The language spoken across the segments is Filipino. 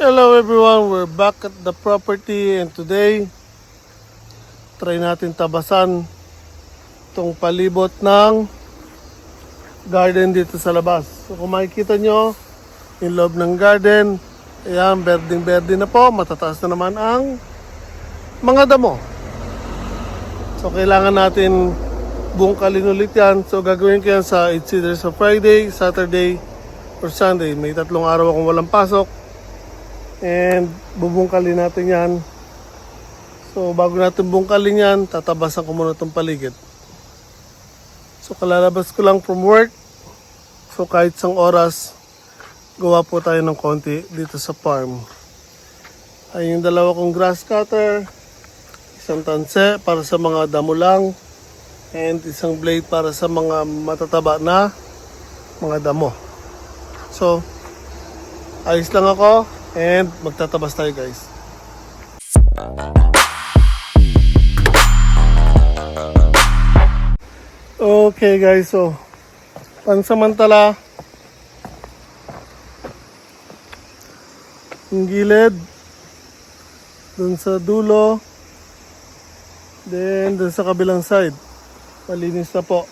Hello everyone, we're back at the property and today try natin tabasan itong palibot ng garden dito sa labas. So kung makikita nyo, yung loob ng garden, ayan, berdeng-berde na po, matataas na naman ang mga damo. So kailangan natin bungkalin ulit yan. So gagawin ko yan sa it's either sa Friday, Saturday, or Sunday. May 3 araw akong walang pasok. And bubungkalin natin yan. So bago natin bungkalin yan, tatabasan ko muna itong paligid. So kalalabas ko lang from work. So kahit isang oras, gawa po tayo ng konti dito sa farm. Ay yung 2 kong grass cutter, isang tanse para sa mga damo lang, and isang blade para sa mga matataba na mga damo. So ayos lang ako. And magtatabas tayo guys. Okay guys, so pansamantala yung gilid dun sa dulo, then dun sa kabilang side malinis na po.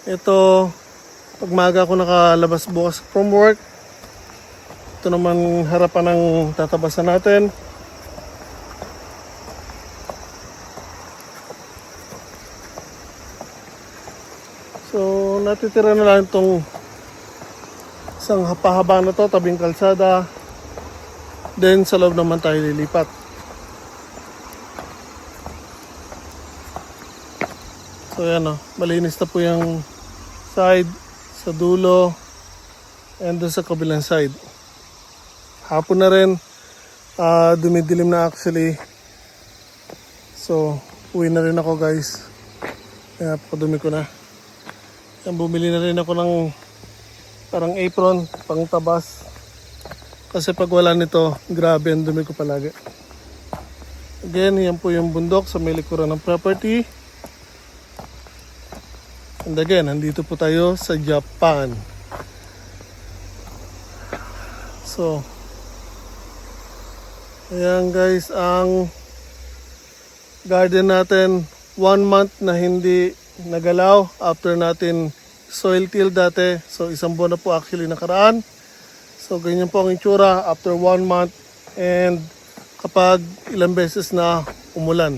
Ito pag maaga ako nakalabas bukas from work, ito naman harapan ng tatabasan natin. So natitira na lang itong isang haba na to, tabing kalsada. Then sa loob naman tayo lilipat. So yan o, malinis na po yung side sa dulo and doon sa kabilang side. Hapon na rin, dumidilim na actually. So, uwi na rin ako guys. Kaya pakadumi ko na. Yan, bumili na rin ako ng parang apron, pang tabas. Kasi pag wala nito, grabe ang dumi ko palagi. Again, yan po yung bundok sa may likuran ng property. And again, nandito po tayo sa Japan. So, ayan guys, ang garden natin 1 month na hindi nagalaw after natin soil till dati. So 1 buwan na po actually nakaraan. So ganyan po ang itsura after 1 month and kapag ilang beses na umulan.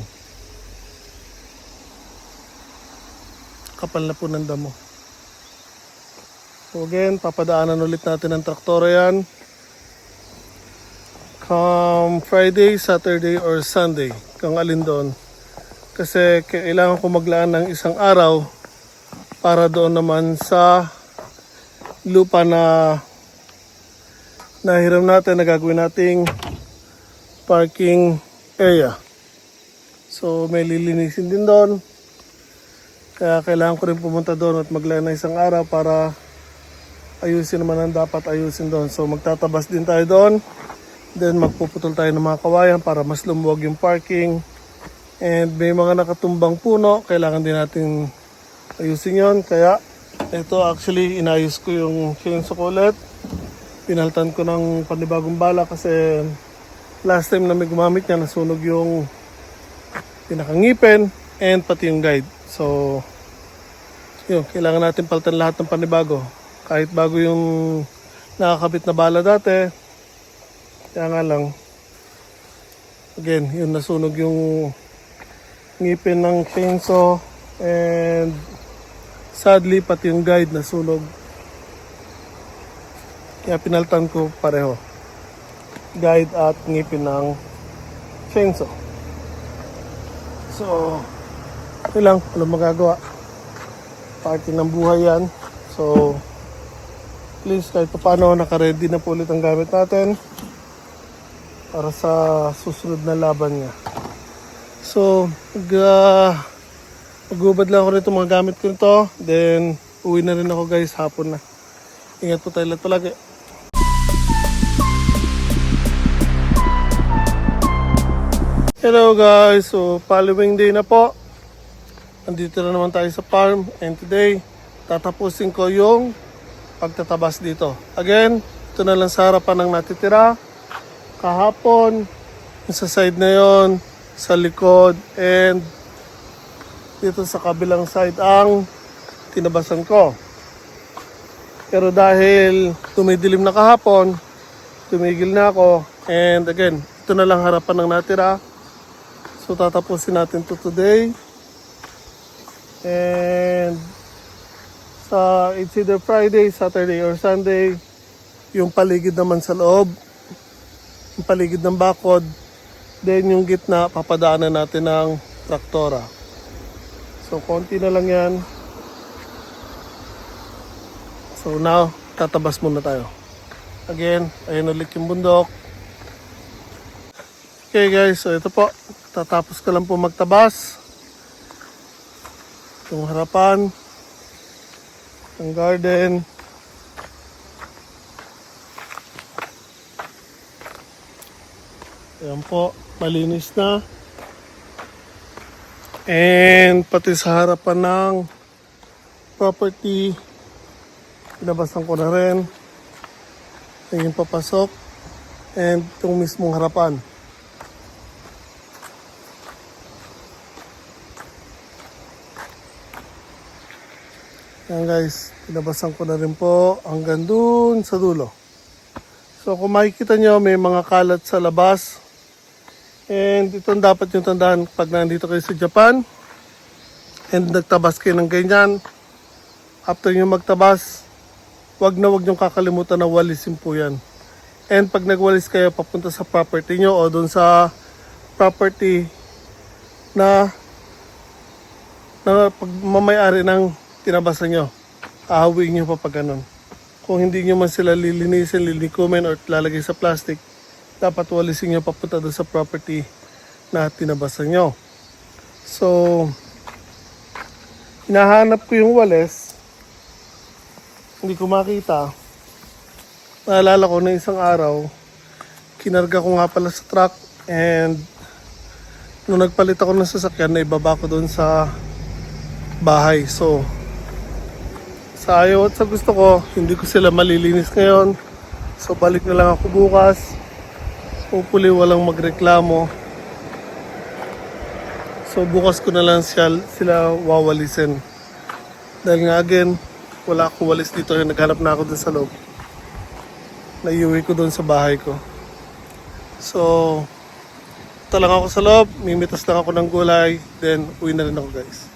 Kapal na po ng damo. So again, papadaanan ulit natin ang traktora yan. Friday, Saturday, or Sunday, kung alin doon. Kasi kailangan ko maglaan ng 1 araw para doon naman sa lupa na nahiram natin na gagawin nating parking area. So may lilinisin din doon. Kaya kailangan ko rin pumunta doon at maglaan ng 1 araw para ayusin naman ang dapat ayusin doon. So magtatabas din tayo doon. Then magpuputol tayo ng mga kawayan para mas lumuwag yung parking. And may mga nakatumbang puno, kailangan din natin ayusin yon. Kaya ito actually inayos ko yung chainsaw ko ulit. Pinaltan ko ng panibagong bala kasi last time na may gumamit niya, nasunog yung pinakangipin and pati yung guide. So yun, kailangan natin palitan lahat ng panibago. Kahit bago yung nakakabit na bala dati. Kaya nga lang, again, yun nasunog yung ngipin ng chainsaw and sadly pati yung guide nasunog. Kaya pinaltan ko pareho. Guide at ngipin ng chainsaw. So, yun lang, walang magagawa. Parte ng buhay yan. So, please kahit pa paano naka-ready na po ulit ang gamit natin para sa susunod na laban niya. So, magubad lang ako rito mga gamit ko nito. Then, uwi na rin ako guys, hapon na. Ingat po tayo lahat palagi. Hello guys, so following day na po. Andito na naman tayo sa farm. And today, tatapusin ko yung pagtatabas dito. Again, Ito na lang sa harapan ng natitira. Kahapon, yung sa side na yon, sa likod, and dito sa kabilang side ang tinabasan ko. Pero dahil tumidilim na kahapon, tumigil na ako. And again, ito na lang harapan ng natira. So tatapusin natin to today. And it's either Friday, Saturday, or Sunday. Yung paligid naman sa loob, yung paligid ng bakod, then yung gitna, papadaanan natin ng traktora. So konti na lang yan. So now, tatabas muna tayo. Again, ayun ulit yung bundok. Okay guys, so ito po, tatapos ko lang po magtabas. Itong harapan ng garden. Ayan po, malinis na. And pati sa harapan ng property, pinabasan ko na rin. Ayan papasok. And itong mismong harapan. Ayan guys, pinabasan ko na rin po hanggang dun sa dulo. So kung makikita nyo, may mga kalat sa labas. And itong dapat yung tandaan pag nandito kayo sa Japan and nagtabas kayo ng ganyan. After nyo magtabas, wag na wag nyo kakalimutan na walisin po yan. And pag nagwalis kayo papunta sa property nyo o dun sa property na pagmamayari ng tinabasan nyo, ahawiin nyo pa pag ganun. Kung hindi nyo man sila lilinisin, lilikumin, or lalagay sa plastic, dapat walisin nyo papunta doon sa property na tinabasan nyo. So, hinahanap ko yung walis. Hindi ko makita. Naalala ko na isang araw, kinarga ko nga pala sa truck, and nung nagpalit ako ng sasakyan, naibaba ko doon sa bahay. So, sa ayaw at sa gusto ko, hindi ko sila malilinis ngayon. So balik na lang ako bukas. Hopefully walang magreklamo. So bukas ko na lang sila wawalisin. Dahil nga again, wala akong walis dito. Naghanap na ako dun sa loob. Naiuwi ko dun sa bahay ko. So, ito lang ako sa loob. Mimitas lang ako ng gulay. Then, uwi na rin ako guys.